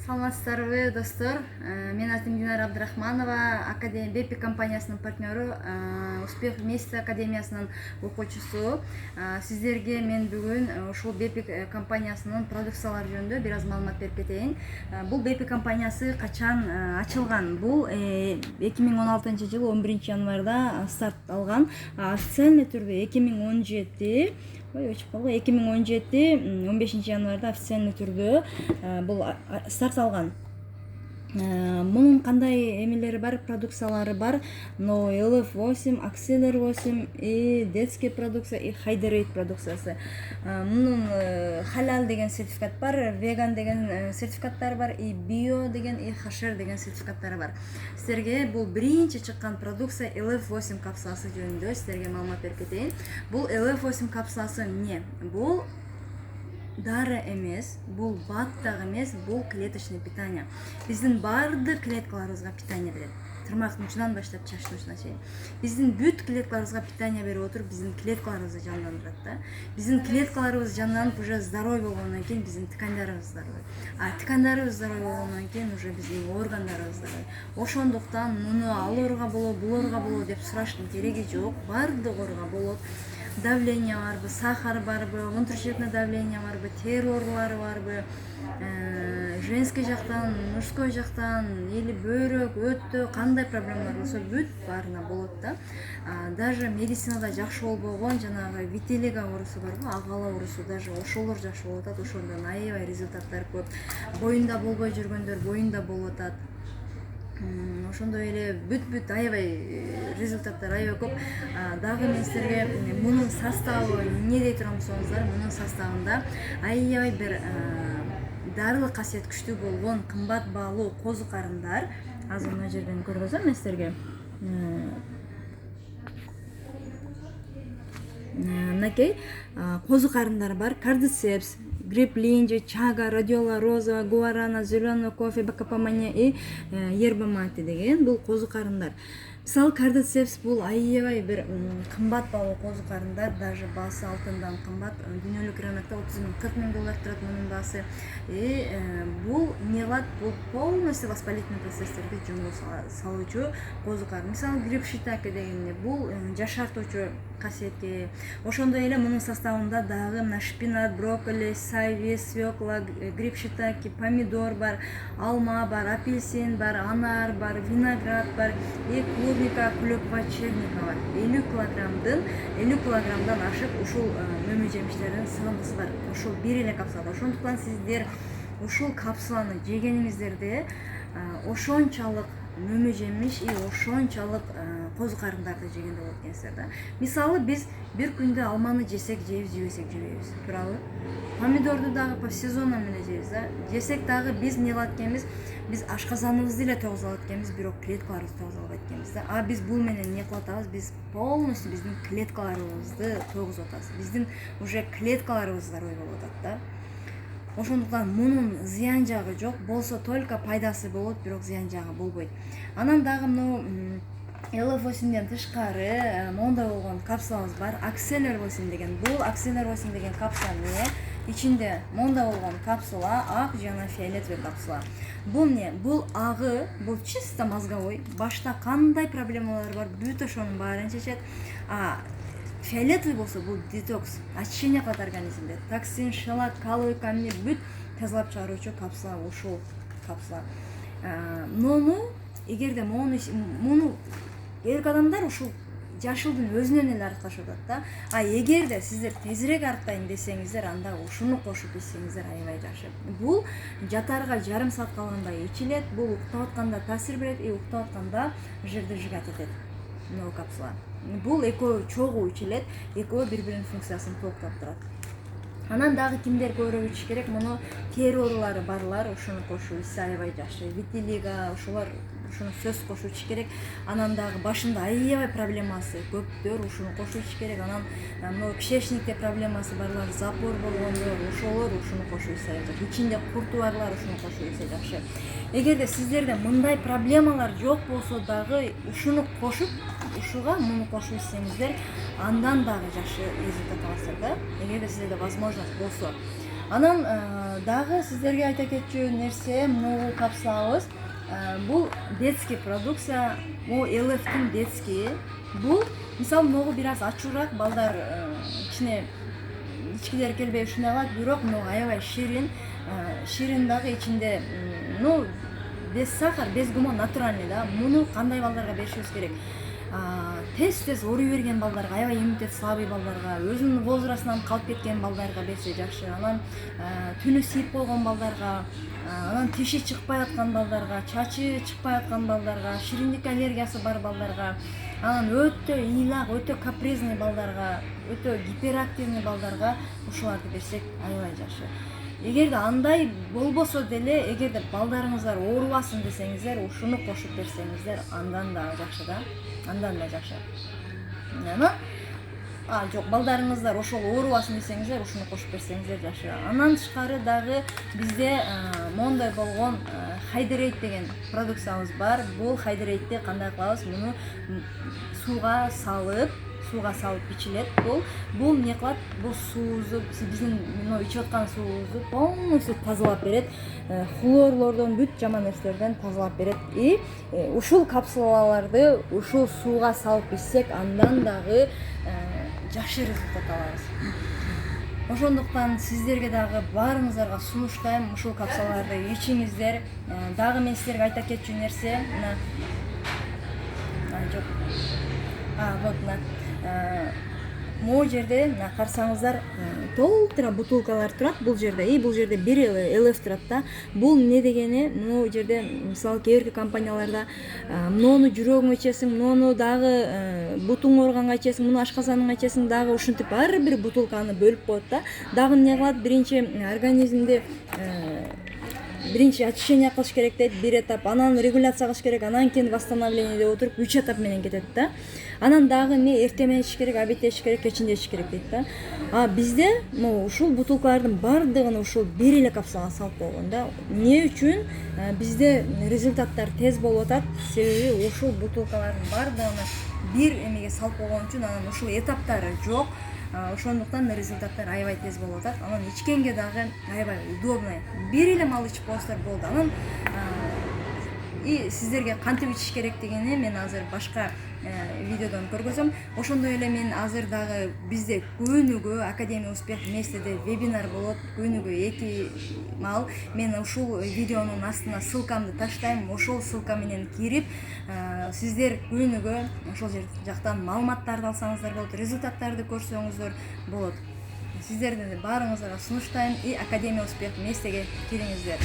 Саламатсыздарбы достор. Мен атым Динара Абдрахманова, Бепи компаниясынын партнеру, Успех вместе академиясынын окуучусу. Сиздерге мен бүгүн ушул Бепи компаниясынын продукциялары жөнүндө бир аз маалымат берип кетейин. Бул Бепи компаниясы качан ачылган? Бул 2016-жылы 11 январда старт алган. Официальный түрдө 2017 15 январда официальный түрдө бул старт алган. Мунун кандай эмелери бар, продукциялары бар. Но LF8, Acceler 8 и детский продукция и Хайдерейт продукциясы. Мунун халал деген сертификат бар, веган деген сертификаттар бар, и био деген и хашер деген сертификаттары бар. Сиздерге бул биринчи чыккан продукция LF8 капсуласы жөнүндө сиздерге маалымат берип кетейин. Бул LF8 капсуласы эмне? Бул дары эмес, бул БАД дагы эмес, бул клеточный питание. Биздин баардык клеткаларыбызга питание берет. Тырмактын учунан баштап чачтын учуна чейин. Биздин бүт клеткаларыбызга питание берип отуруп, биздин клеткаларыбызды жандандырат да. Биздин клеткаларыбыз жанданып уже здоровый болгондон кийин биздин ткандарыбыз здоровый. А ткандарыбыз здоровый болгондон кийин уже биздин органдарыбыз здоровый. Ошондуктан муну ал ооруга болобу, бул ооруга болобу деп сураштын кереги жок. Баардык ооруга болот. Давление барбы, сахар барбы, внутричерепное давление барбы, тери оорулары барбы, женский жактан, мужской жактан, или бөйрөк, өттө, кандай проблемалар болсо бүт баарына болот да. Даже медицинада жакшы болбогон жанагы витилиго оорусу барбы, агала оорусу, даже ошолор жакшы болуп атат, ошондон аябай результаттар көп. Боюнда болбой жүргөндөр боюнда болуп атат. Ошондой эле бүт аябай результаттар аябай көп. Дагы мен силерге мунун составы эмне дей турам болсоңуздар, мунун составында аябай бир дарылык касиет күчтүү болгон кымбат баалуу козу карындар. Азыр мына жерден көргөзөм мен силерге. Мынакей козу карындары бар, кардицепс, гриплинджи, чага, радиола роза, гуарана, зеленый кофе, бакапамания и ерба мати деген бул козу карындар. Мисалы кардицепс бул аябай бир кымбат баалуу козу карындар, даже баасы алтындан кымбат. Дүйнөлүк рынокто 30 000-40 000 доллар турат мунун баасы. И бул эмне кылат? Бул полностью воспалительный процесстерди жумгу салуучу козу карын. Мисалы грипп шитаке дегенде бул жашартуучу касиетке. Ошондой эле мунун составында дагы мына шпинат, брокколи, сайви, свекла, гриб шитаки, помидор бар, алма бар, апельсин бар, анар бар, виноград бар, и клубника, клёква, черника бар. 50 килограммдан ашык ушул мөмө жемиштердин сыгындысы бар. Ушул бир эле капсулада. Ошондуктан сиздер ушул капсуланы жегениңиздерде ошончалык мөмө жемиш и ошончалык козу карындарды жегенде болот экенсиздер да. Мисалы биз бир күндө алманы жесек жейбиз, жебесек жебейбиз. Туурабы? Помидорду дагы по сезонам эле жейбиз да. Жесек дагы биз эмне кылат экенбиз? Биз ашказаныбызды эле тогузуп алат экенбиз, бирок клеткаларыбызды тогузуп албайт экенбиз да. А биз бул менен эмне кылып атабыз? Биз полностью биздин клеткаларыбызды тогузуп атабыз. Биздин уже клеткаларыбыз здоровый болуп атат да. Ошондуктан мунун зыян жагы жок, болсо только пайдасы болот, бирок зыян жагы болбойт. Анан дагы мына LF8ден тышкары монда болгон капсулабыз бар. Acceler 8 деген. Бул Acceler 8 деген капсула эмне? Ичинде монда болгон капсула ак жана фиолетовый капсула. Бул эмне? Бул агы, бул чисто мозговой. Башта кандай проблемалар бар, бүт ошонун баарын чечет. Фиолетовый болсо бул детокс, очищение кылат организмди. Токсин, шелак, калой, камни бүт тазалап чыгаруучу капсула ушул капсула. Эгерде муну эркек адамдар ушул жашылдын өзүнөн эле арыкташып атат да. Эгерде сиздер тезирээк арыктайын десеңиздер, анда ушуну кошуп ичсеңиздер аябай жакшы. Бул жатарга жарым саат калганда ичилет, бул уктап атканда таасир берет, и уктап атканда жирди жыгат этет. Мына капсула. Бул экөө чогуу ичилет, экөө бири-биринин функциясын толуктап турат. Анан дагы кимдер көбүрөөк ичиш керек? Муну тери оорулары барлар ушуну кошуп ичсе аябай жакшы. Витилиго, ушулар ушуну сөз кошуп ичиш керек. Анан дагы башында аябай проблемасы көптөр ушуну кошуп ичиш керек. Анан мына кишечникте проблемасы барлар, запор болгондор, ошолор ушуну кошуп ичсе жакшы. Ичинде курту барлар ушуну кошуп ичсе жакшы. Эгерде сиздерде мындай проблемалар жок болсо дагы ушуну кошуп, ушуга муну кошуп ичсеңиздер, андан дагы жакшы результат аласыздар да. Эгерде сиздерде возможность болсо. Анан дагы сиздерге айта кетчү нерсе, могу капсулабыз бул детский продукция, могу LF'тин детский. Бул мисалы могу бир аз ачуураак, балдар кичине ичкилери келбей ушундай кылат, бирок могу аябай ширин. Ширин дагы ичинде без сахар, без гумон, натуральный да. Муну кандай балдарга беришибиз керек? Тез ооруй берген балдарга, аябай иммунитет слабый балдарга, өзүнүн возрастынан калып кеткен балдарга берсе жакшы. Анан түнү сийип койгон балдарга, анан тиши чыкпай аткан балдарга, чачы чыкпай аткан балдарга, шириндик аллергиясы бар балдарга, анан өтө ыйлак, өтө капризный балдарга, өтө гиперактивный балдарга ушуларды берсек аябай жакшы. Эгерде андай болбосо деле, эгерде балдарыңыздар оорубасын десеңиздер, ушуну кошуп берсеңиздер, андан да жакшы да. Андан да жакшы. Жок, балдарыңыздар ошол оорубасын десеңиздер, ушуну кошуп берсеңиздер жакшы. Андан тышкары дагы бизде моундай болгон Hydrate деген продукциябыз бар. Бул Hydrate'ти кандай кылабыз? Муну сууга салып ичилет. Бул эмне кылат? Бул суубузду, биздин ичип аткан суубузду полностью тазалап берет. Хлорлордон, бүт жаман нерселерден тазалап берет. И ушул капсулаларды ушул сууга салып ичсек, андан дагы жакшы результат алабыз. Ошондуктан сиздерге дагы баарыңыздарга сунуштайм, ушул капсулаларды ичиңиздер. Дагы мен сиздерге айта кетчү нерсе, могу жерде карасаңыздар толтура бутылкалар турат бул жерде. Бул жерде бир LF турат да. Бул эмне дегени? Могу жерде мисалы кээ бирки компанияларда муну жүрөгүңө ичесиң, муну дагы бутуң ооруганга ичесиң, муну ашказаныңа ичесиң, дагы ушинтип ар бир бутылканы бөлүп коет да. Дагы эмне кылат? Биринчи организмди биринчи очищение кылыш керек дейт, бир этап, анан регуляция кылыш керек, анан кийин восстановление деп отуруп 3 этап менен кетет да. Анан дагы эмне эртең менен ичиш керек, обедте ичиш керек, кечинде ичиш керек дейт да. Бизде ушул бутылкалардын бардыгын ушул бир эле капсулага салып койгон да. Эмне үчүн бизде результаттар тез болуп атат? Себеби ушул бутылкалардын бардыгын бир эмеге салып койгон үчүн анан ушул этаптары жок. Ошондуктан результаттар аябай тез болуп атат. Анан ичкенге дагы аябай удобный. Бир эле мал ичип койсоңуздар болду. Анан сиздерге кантип ичиш керектигини мен азыр башка видеодон көргөзөм. Ошондой эле мен азыр дагы бизде күнүгө Академия Успех вместеде вебинар болот. Күнүгө 2 мал. Мен ушул видеонун астына ссылкамды таштайм. Ошол ссылка менен кирип, сиздер күнүгө ошол жактан маалыматтарды алсаңыздар болот, результаттарды көрсөңүздөр болот. Сиздерди баарыңыздарга сунуштайм. Академия Успех вместеге кириңиздер.